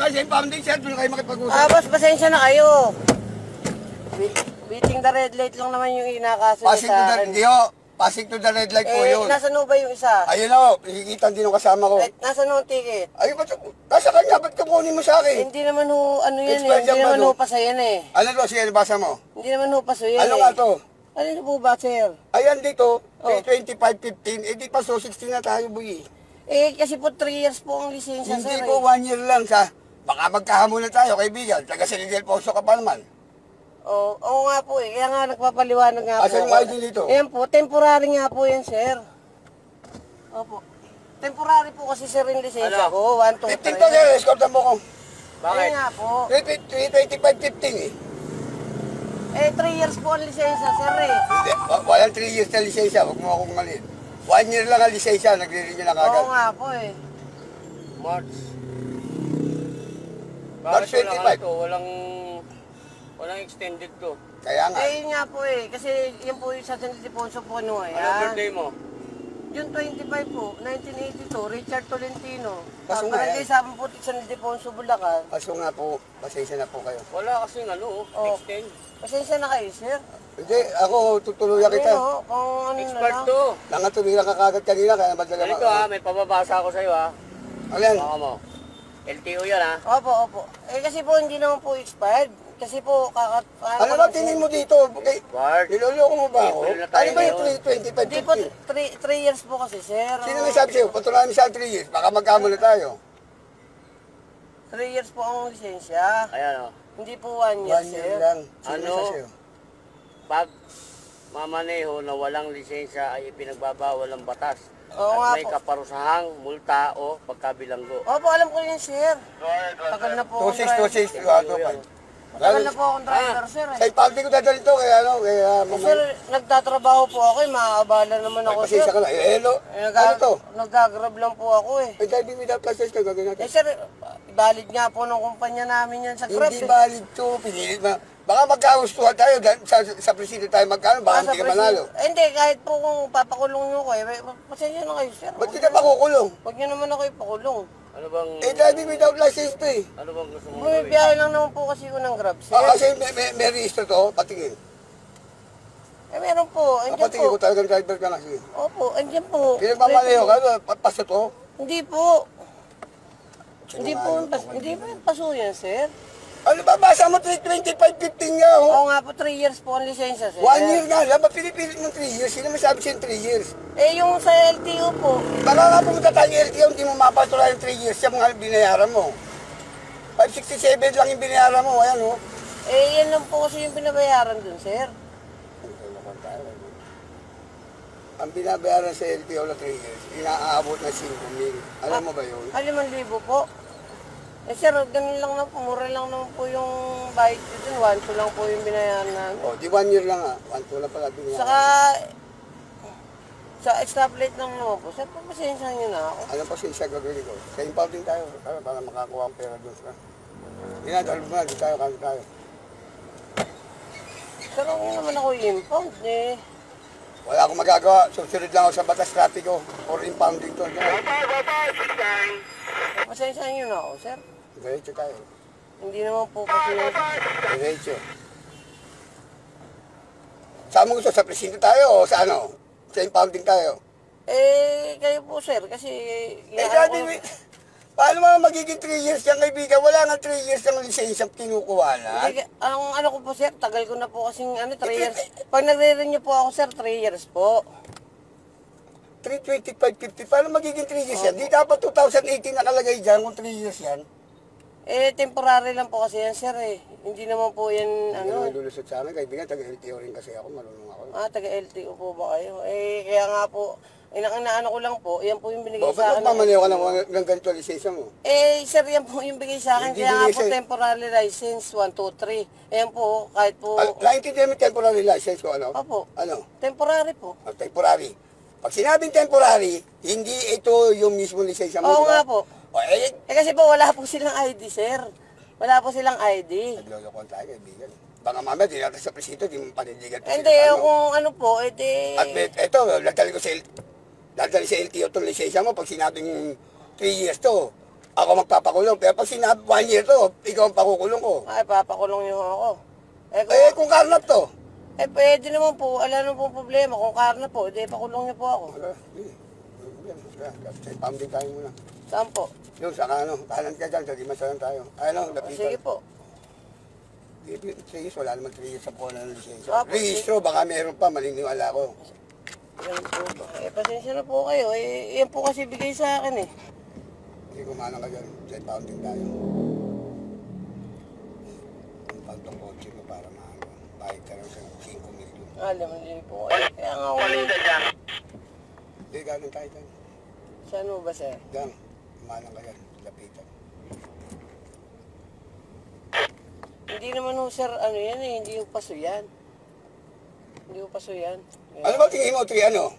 tayo sa impounding, sir. Doon kayo makipag-usap. Boss, pasensya na kayo. Beating the red light lang naman yung inakaso niya sa akin. Hindi ho. Passing to the red light po yun. Nasaan ho ba yung isa? Ayun ho, nakikita din ng kasama ko. Nasaan ho ang ticket? Ayun, nasa kanya, ba't kukunin mo sa akin? Hindi naman ho, ano yan eh. Hindi naman ho paso yan eh. Ano to, sige, basa mo? Hindi naman ho paso yan eh. Ano nga to? Ano na po ba, sir? Ayan dito, 25-15, di pa so 16 na tayo, boy. Kasi po 3 years po ang lisensya, sir. Hindi po 1 year lang sa, baka magkahamunan tayo, kaibigan. Taga San Miguel Poso ka pa naman. Oo nga po eh. Kaya nga nagpapaliwanag nga po. Asan yung ID dito? Ayan po, temporary nga po yan, sir. Opo. Temporary po kasi sir yung lisensya ko. 1, 2, 3. 15 to, sir. Escortan mo ko. Bakit? Ayun nga po. 25-15 eh. 3 years po ang lisensya, sir eh. Hindi, walang 3 years na lisensya. Huwag mo akong malin. 1 year lang ang lisensya. Nagre-renew na kagad. Oo nga po eh. March. March 25. Walang extended to. Kaya nga. Yun nga po eh. Kasi yun po yung sa San Ildefonso po ano eh. Ano birthday mo? June 25 po, 1982, Richard Tolentino. Kaso nga Barangay Sabang Putik, San Ildefonso, Bulacan. Kaso nga po, pasensya na po kayo. Wala kasing extend. Pasensya na kayo, sir. Hindi, ako tutuluyan kita. Kung ano Expert na lang. to. Nangatuluyan ka kagad kanina, kaya madala Ganito may pababasa ako sa'yo Ano yan? Baka mo. LTO yan Opo. Kasi po hindi naman po expired. Kasi po Ano ba tingin mo dito? Okay. Bart. Niloloko mo ba ako? April na tayo Ano ba yung ngayon. 25, Hindi po, 3 years po kasi, sir. Sino may sabi sa'yo? Patunayan mo sa 3 years. Baka magkamo na tayo. 3 years po ang lisensya. Ayan Hindi po 1 year, 1 sir. year lang. Sino may Ano? sabi sa'yo? Pag mamaneho na walang lisensya ay ipinagbabawal ng batas. Oo nga At may po. kaparusahang multa o pagkabilanggo. Opo, alam ko yun, sir. Tagal na po akong 26, driver. 26, 2, 2, 5. Tagal na po akong driver, sir. Sa ipaldi ko dadalhin to, kaya ano, kaya Sir, nagtatrabaho po ako, maaabala naman ako, sir. pasensya ka na. Hello? Ano to? Nagagrab lang po ako eh. May driving without license ka, gagawin natin. Sir, valid nga po ng kumpanya namin yan sa Grab. Hindi valid to, pinilit na. Baka magkagustuhan tayo, sa presidente tayo magkano, baka hindi ka manalo. Hindi, kahit po kung papakulong nyo ko, pasensya na kayo, sir. Ba't kita pakukulong? Huwag nyo naman ako ipakulong. Ano bang Driving without license to eh. ano bang gusto mong May gawin? biyahe lang naman po kasi ko ng Grab, sir. Kasi may register to, patingin. Meron po, andyan Patingin po. ko talagang driver ka na. Sige. Opo, andyan po. Pinagmamalayo ka, paso to. Hindi po. Hindi po yung paso yan, sir. Ano ba, basa mo 25-15 nga, oh. Oo nga po, 3 years po ang lisensya, sir. 1 year nga lang, ba't pinipilit ng 3 years? Sino may sabi sa'yo 3 years? Yung sa LTO po, Baka nga pumunta tayo ng LTO, hindi mo mapatuloy yung 3 years yung mga binayaran mo. 567 lang yung binayaran mo, ayan, oh. yan lang po kasi yung binabayaran dun, sir. Ang binabayaran sa LTO na 3 years, inaabot na 5,000. Alam mo ba yun? 5,000 po. Sir, ganun lang na po, mura lang naman po yung bayad ko dun. 1,2 lang po yung binayaran namin. O, di 1 year lang ah. 1,2 lang pala binayaran. Saka, sa stoplight lang naman po. Sir, papasensya nyo na ako. Ano pa siya gagawin ko? Sa impounding tayo, para makakuha ang pera doon sa... Dinadalog mo na, di tayo, kami tayo. Sir, huwag nyo naman ako i-impound eh. Wala akong magagawa. Susunod lang ako sa batas trapiko or impounding to. Pasensya nyo na ako, sir. Diretso tayo. Hindi naman po kasi... Diretso. Saan mo gusto? Sa presinto tayo o sa ano? Sa impounding tayo? Kayo po, sir, kasi... Daddy, paano mga magiging 3 years yung kaibigan? Wala nga 3 years ng lisensya kinukuha na. Ang ano ko po, sir, tagal ko na po kasing 3 years. Pag nagre-renew po ako, sir, 3 years po. 325.50, paano magiging 3 years yan? Di dapat 2018 nakalagay dyan kung 3 years yan. Temporary lang po kasi yan, sir eh. Hindi naman po yan, Hindi naman lulusot sa amin, kaibigan, taga-LTO rin kasi ako, marunong ako. taga-LTO po ba kayo? Kaya nga po, inaano ko lang po, yan po yung binigay O, sa ba't akin. mamaniw ka ng ganito lisensya mo? Sir, yan po yung bigay sa akin. Hindi Kaya nga bigay po, sa'yo. temporary license, 1, 2, 3. Ayan po, kahit po... Naintindihan mo yung temporary license ko, ano? Opo, Ano? temporary po. Temporary. Pag sinabing temporary, hindi ito yung mismo lisensya mo. Oo di ba? nga po. O, Kasi po, wala po silang ID, sir. Wala po silang ID. naglolokon tayo, kaibigan. Baka mamaya, di natin sa presinto, di mo panindigan. Hindi, kung ano po, At ito, dadali sa LTO itong lisensya mo pag sinabing 3 years to. ako magpapakulong. Pero pag sinabi 1 year to, ikaw ang pakukulong ko. Ay, papakulong niyo ako. Kung karnap to. Pwede naman po. Wala naman po problema. Kung karna po, pakulong niyo po ako. Sa pounding tayo muna. Saan po? Yung sa kanan ka dyan, sa Dimasalan tayo. Lapitan. Sige po. 3 years, wala naman 3 years sa pula ng lisensya. Opo, Registro, baka meron pa, maliniwala ko. Yan po ba? Pasensya na po kayo. Yan po kasi bigay sa akin eh. Hindi kumanang ka dyan, sa pounding tayo. Ang pantong kotse mo para maano, bayad ka lang sa 5 million. Alam mo din po. Kaya nga ako. Hindi, galing tayo dyan. Saan mo ba, sir? Dyan, kumanang ka dyan, lapitan. Hindi naman ho, sir, ano yan eh. Hindi ho paso yan. Hindi ho paso yan. Ano ba tingin mo, 3 ano?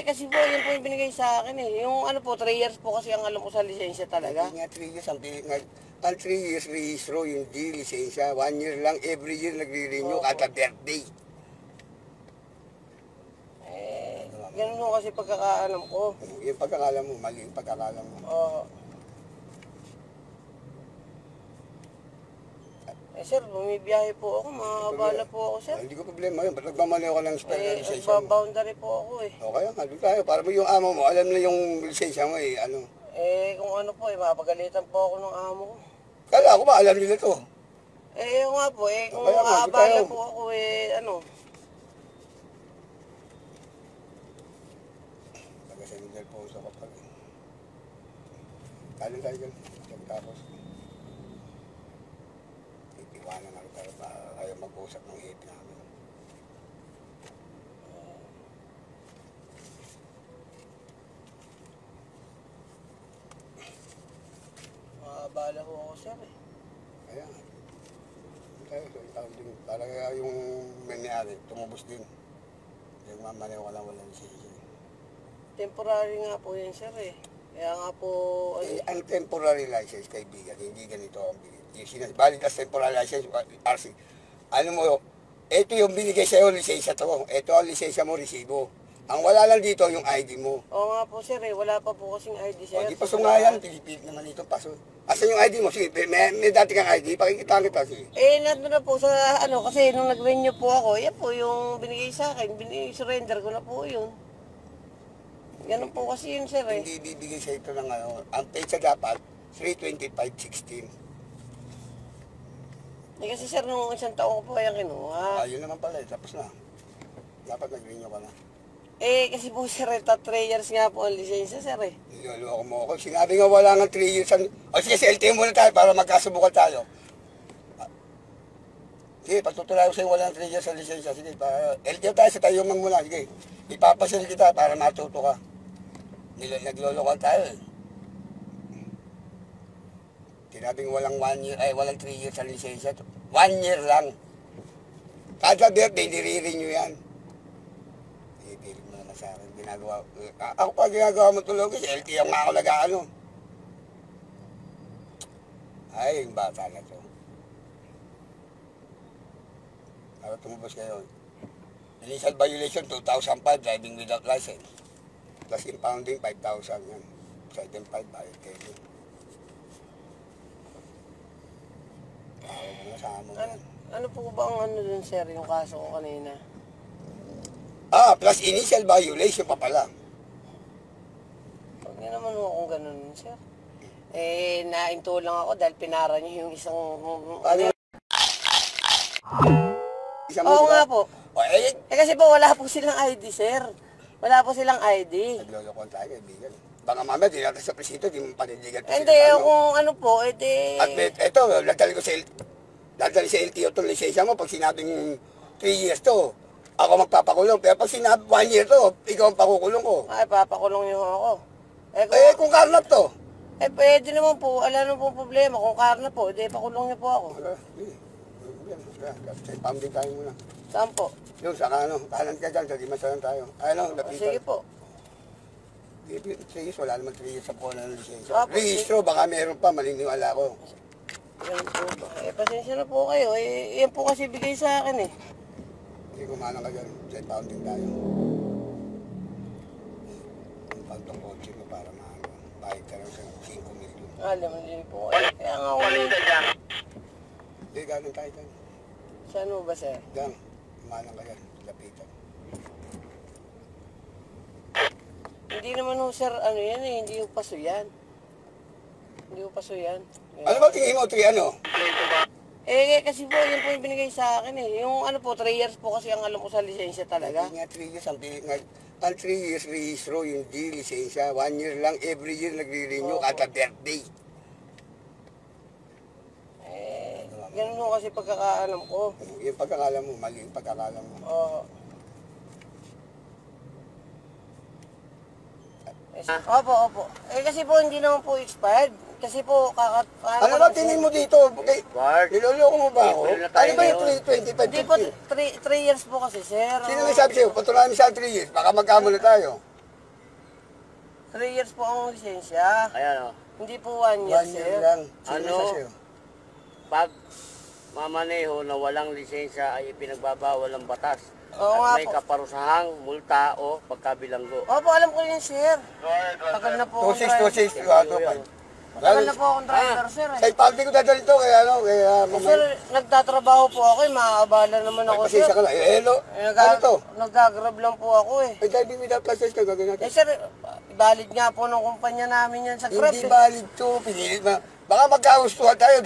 Kasi po, yun po yung binigay sa akin eh. Yung ano po, 3 years po kasi ang alam ko sa lisensya talaga. Hindi nga 3 years, ang 3 years registro, yung D, lisensya. 1 year lang, every year nagre-renew kada birthday. Ganun ho kasi pagkakaalam ko. Yung pagkakala mo, mali yung pagkakala mo. Oo. Sir, bumibiyahe po ako. Makakabala po ako, sir. Hindi ko problema yun. Ba't nagmamaneho ka ng spell na lisensya mo? Nagbaboundary po ako eh. O kaya nga, doon tayo. Para mo yung amo mo, alam na yung lisensya mo eh. Ano? Kung ano po mapagalitan po ako ng amo ko. Kala ko ba, alam nila to. Yung nga po, kung Kaya nga, makakabala tayo. po ako ano. Taga-sendal po sa kapag. Kanin tayo dyan. Tapos, titiwanan na tayo para kayo mag-usap ng hip namin. Makakabala po ako, sir eh. Kaya nga. Tayo, so ikaw din. Para yung may-ari, tumubos din. Yung mamaneho ka lang walang lisensya. Temporary nga po yan, sir eh. Kaya nga po, Ang temporary license, kaibigan, hindi ganito ang binigay. Yung valid as temporary license, RC. Ano mo, ito yung binigay sa'yo, lisensya to. Ito ang lisensya mo, resibo. Ang wala lang dito, yung ID mo. oo nga po, sir eh. Wala pa po kasing ID, sir. O, di paso nga yan, pinipilit naman ito, paso. Asan yung ID mo? Sige, may dati kang ID, pakikita kita, sige. Nandun na po sa kasi nung nag-renew po ako, yan po yung binigay sa akin, surrender ko na po yun. Ganun po kasi yun, sir eh. Hindi bibigay sa ito ng ang page dapat, 325.16. Kasi sir, nung isang taon ko po yan kinuha. Ayun naman pala, tapos na. Dapat nag-renew ka na. Kasi po sir, 3 years nga po ang lisensya, sir eh. Niloloko mo ako. Sinabi nga wala nga 3 years. O sige, sa LTO muna tayo para magkasubukan tayo. Sige, patutulay ko sa'yo wala ng 3 years sa lisensya. Sige, LTO tayo sa tayo mang muna. Sige, ipapasil kita para matuto ka. Naglolokohan tayo eh. Sinabing walang 1 year, walang 3 years sa lisensya. 1 year lang. Kada birthday, nire-renew yan. Ipilit mo naman sa akin. Ginagawa. Ako pa ginagawa mo tulog kasi LTO nga ako nag-ano. Ay, yung bata na to. Para tumubos kayo. Initial violation, 2005, driving without license. Plus impounding, 5,000 yan. 7.5, bayad kayo. Tawag mo sa amo yan. Ano po ba ang ano dun, sir, yung kaso ko kanina? Plus initial violation pa pala. Huwag niyo naman ho akong ganun, sir. Nainto lang ako dahil pinara niyo yung isang... Ano? Oo nga po. O, Kasi po wala po silang ID, sir. Wala po silang ID. naglolokon tayo, kaibigan. Baka mamaya, di natin sa presinto, di mo panindigan. Hindi, kung ano po, At ito, dadali sa LTO itong lisensya mo. Pag sinabing 3 years to, ako magpapakulong. Pero pag sinabi 1 year to, ikaw ang pakukulong ko. Ay, papakulong niyo ako. Kung karnap to. Pwede naman po. Wala naman po problema. Kung karna po, pakulong niyo po ako. Sa pounding tayo muna. Saan po? Yung sa kanan ka dyan, sa Dimasalan tayo. Lapitan. Sige po. 3 years, wala naman 3 years sa pula ng lisensya. Opo, Registro, baka meron pa, maliniwala ko. Ganun po ba? Pasensya na po kayo. Yan po kasi bigay sa akin eh. Hindi kumanang ka dyan, sa pounding tayo. Ang pantong kotse mo para bayad ka lang sa 5 Alam mo, hindi po. Kaya nga ako. Hindi, galing tayo dyan. Saan mo ba, sir? Dyan, manang ka yan, lapitan. Hindi naman ho, sir, ano yan eh, hindi ho paso yan. Hindi ho paso yan. Ano ba tingin mo, 3 ano? Kasi po, yun po yung binigay sa akin eh. Yung ano po, 3 years po kasi ang alam ko sa lisensya talaga. Hindi nga 3 years, ang 3 years rehistro, yung D, lisensya, 1 year lang, every year nagre-renew, kada birthday. Ganun ho kasi pagkakaalam ko. Yung pagkakala mo, mali yung pagkakala mo. Oo. Opo. Kasi po hindi naman po expired. Kasi po Ano ba tingin mo dito? Okay. Bart. Niloloko mo ba ako? April na tayo Ano ba yung ngayon. 3, Hindi po, 25, 50? 3 years po kasi, sir. Sino may sabi sa'yo? Patunayan mo sa 3 years, baka magkamo na tayo. 3 years po ang lisensya. Ayan o. Hindi po 1 year, 1 sir. year lang. Sino Ano? may sabi sa'yo? Pag mamaneho na walang lisensya ay ipinagbabawal ng batas. Oo nga At may po. kaparusahang multa o pagkabilanggo. Opo, alam ko yun, sir. Tagal na po akong 26, 26, 2, 5. Tagal na po akong driver, sir. Sa ipaldi ko dadalhin to, kaya ano, kaya Sir, nagtatrabaho po ako eh. Maaabala naman ako, sir. pasensya ka na. Hello, ano to? Nagagrab lang po ako eh. Ay, driving without license ka, gagawin natin. Sir, valid nga po ng kumpanya namin yan sa Grab. Hindi valid to, pinilit mo. Baka magkagustuhan tayo,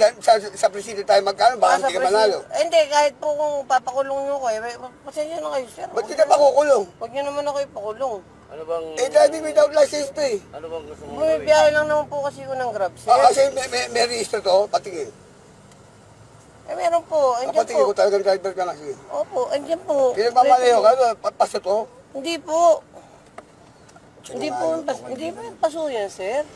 sa presidente tayo magkano, baka hindi ka manalo. Hindi, kahit po kung papakulong nyo ko eh. Pasensya na kayo, sir. Ba't kita pakukulong? Huwag nyo naman ako ipakulong. Ano bang Driving without license to eh. ano bang gusto mo gawin? Bumibiyahe lang naman po kasi ko ng Grab, sir. Kasi may register to, patingin. Meron po, andyan Patingin po. ko talagang driver ka na. Sige. Opo, andyan po. Pinagmamalayo ka, paso to. Hindi po. Hindi po yung paso yan, sir.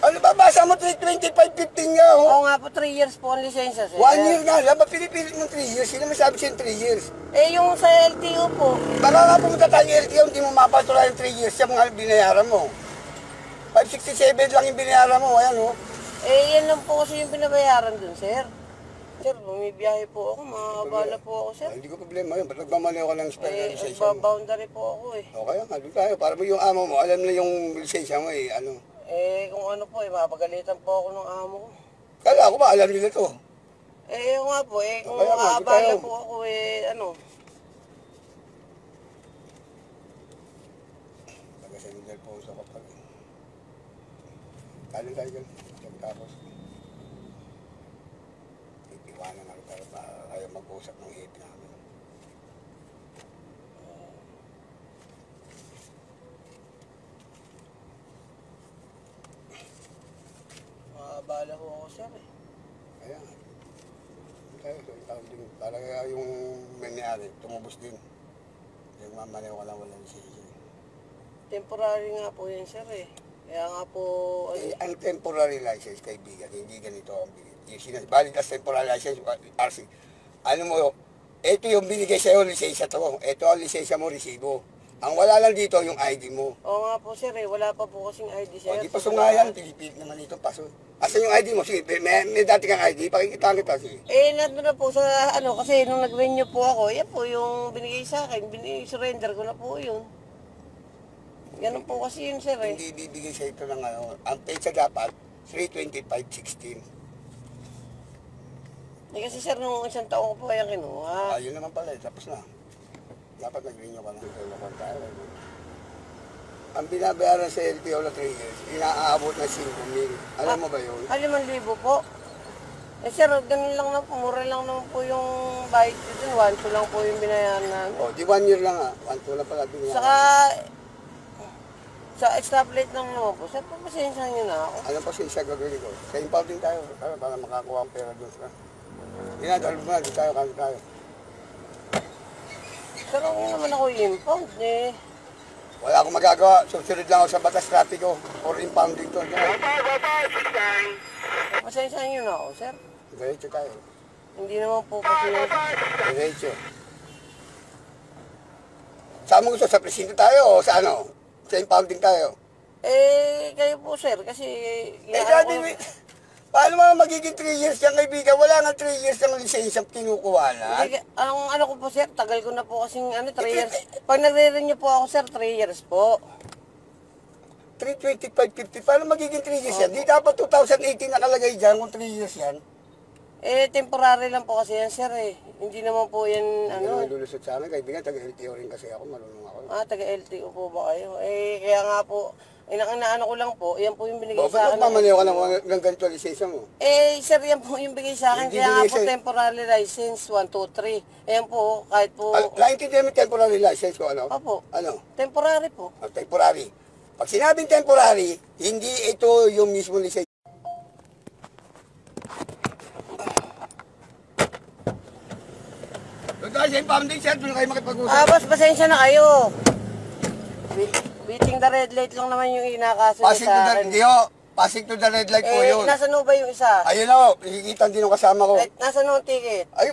Ano ba, basa mo 325.15 nga, oh. Oo nga po, 3 years po ang lisensya, sir. 1 year nga lang, ba't pinipilit mo 3 years? Sino may sabi sa'yo 3 years? Yung sa LTO po, Baka nga pumunta tayo ng LTO, hindi mo mapatuloy yung 3 years yung mga binayaran mo. 567 lang yung binayaran mo, ayan oh. yan lang po kasi yung binabayaran dun, sir. Sir, bumibiyahe po ako, makakabala po ako, sir. Ay, hindi ko problema yun, ba't nagmamalayo ka ng spell na lisensya mo? Nagbaboundary po ako eh. O kaya nga, doon tayo, para mo yung amo mo, alam na yung lisensya mo eh, ano. Kung ano po mapagalitan po ako ng amo ko. Kala ko ba, alam nila to. Yung nga po, kung Kaya nga, aabala tayo. po ako Taga-San po sa kapag. Kanin tayo dyan, tapos. Itiwanan na tayo para kayo mag-usap ng hit namin. Makakabala po ako, sir eh. Kaya nga. Tayo, so ikaw din. Para kaya yung may-ari, tumubos din. Yung mamanaw ka lang walang lisensya. Temporary nga po yan, sir eh. Kaya nga po, Ang temporary license, kaibigan, hindi ganito ang binigay. Yung valid as temporary license, RC. Ano mo, ito yung binigay sa'yo, lisensya to. Ito ang lisensya mo, resibo. Ang wala lang dito, yung ID mo. oo nga po, sir eh. Wala pa po kasing ID, sir. O, di paso nga yan, pinipilit naman ito, paso. Asan yung ID mo? Sige, may dati kang ID, pakikita kita, sige. Nandun na po sa kasi nung nag-renew po ako, yan po yung binigay sa akin, surrender ko na po yun. Ganun po kasi yun, sir eh. Hindi bibigay sa ito ng ano, ang page dapat, 325.16. Kasi sir, nung isang taon ko po yan kinuha. Ayun naman pala, tapos na. Dapat nag-renew ka na. Ang binabayaran sa LTO na 3 years, inaabot na 5,000. Alam mo ba yun? 5,000 po. Sir, ganun lang na po, mura lang naman po yung bayad ko dun. 1,2 lang po yung binayaran namin. O, di 1 year lang ah. 1,2 lang pala binayaran. Saka, sa stoplight lang naman po. Sir, papasensya nyo na ako. Ano pa siya gagawin ko? Sa impounding tayo, para makakuha ang pera doon sa... Dinadalo mo na, di tayo, kami tayo. Sir, ako naman ako impound eh. Wala akong magagawa. Susunod lang ako sa batas trapiko or impounding to. Papasensya nyo na ako, sir. Diretso tayo. Hindi naman po kasi... Diretso. Saan mo gusto? Sa presinto tayo o sa ano? Sa impounding tayo? Kayo po, sir, kasi... Dati, paano mga magiging 3 years yung kaibigan? Wala nga 3 years ng lisensya kinukuha na. Ang ano ko po, sir, tagal ko na po kasing 3 years. Pag nagre-renew po ako, sir, 3 years po. 325.50. Paano magiging 3 years yan? Di dapat 2018 nakalagay dyan kung 3 years yan. Eh, temporary lang po kasi yan, sir eh. Hindi naman po yan, Hindi naman ano. lulusot sa amin. Kaibigan, taga-LTO rin kasi ako. Marunong ako. Taga-LTO po ba kayo? Eh, kaya nga po, inaano ko lang po, yan po yung binigay O, sa ba't akin. magmamaniw ka ng ganito lisensya mo? Eh, sir, yan po yung bigay sa akin. Hindi Kaya nga binigay po, sa'yo. temporary license, 1, 2, 3. Ayan po, kahit po, Naintindihan mo temporary license ko, ano? opo, Ano? temporary po. Temporary. Pag sinabing temporary, hindi ito yung mismo lisensya. Kasi foundation, doon kayo makipag-usap. Boss, pasensya na kayo. Beating the red light lang naman yung inakaso niya Passing sa to the, akin. hindi ho. Passing to the red light po yun. Nasaan ho ba yung isa? Ayun o, nakikita din ng kasama ko. Nasaan ho ang ticket? Ayun,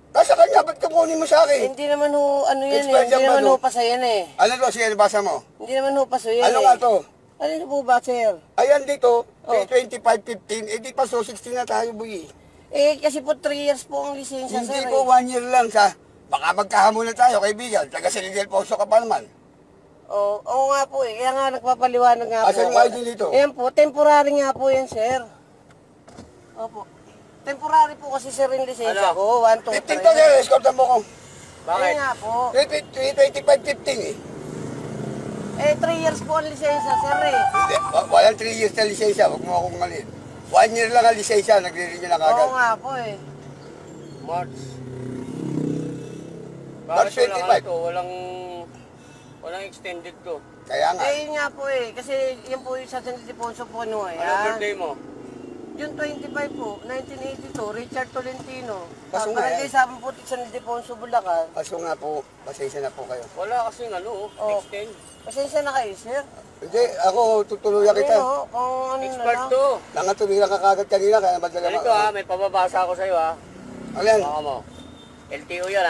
nasa kanya, ba't kukunin mo sa akin? Hindi naman ho, ano yan eh. Expired Hindi yan ba, naman no? ho paso yan eh. Ano to, sige, nabasa mo? Hindi naman ho paso yan Ano eh. nga to? Ano na po ba, sir? Ayan dito, Oh. 25.15, eh di pa so 16 na tayo, boy. Kasi po 3 years po ang lisensya, Hindi sir. po 1 year lang sa, baka magkahamunan tayo, kaibigan. Taga San Miguel Poso ka pa naman. Oo nga po eh. Kaya nga nagpapaliwanag nga po. Asan yung ako. ID dito? Ayan po, temporary nga po yan, sir. Opo. Temporary po kasi sir yung lisensya ko. 1, 2, 15 to, sir, escortan mo ko. Bakit? Nga po. 25.15 eh. 3 years po ang lisensya, sir eh. Hindi, walang 3 years na lisensya, huwag mo akong malin. 1 year lang ang lisensya, nagre-renew na Oo kagad. nga po eh. March. March Bakit walang 25? ano to? Walang extended to. Kaya nga. Yun nga po eh. Kasi yun po yung sa San Ildefonso po ano eh. Ano birthday mo? June 25 po, 1982, Richard Tolentino. Kaso nga Barangay eh. Sabang Puti, San Ildefonso, Bulacan. Kaso nga po, pasensya na po kayo. Wala kasing ano, Oh. extend. Pasensya na kayo, sir. Hindi, ako tutuluyan kita. Ano, kung ano na Expert lang. to. Nangatuluyan ka kagad kanina, kaya madala Ganito ha, may pababasa ako sa'yo ha. Ano yan? Baka mo. LTO yan ha.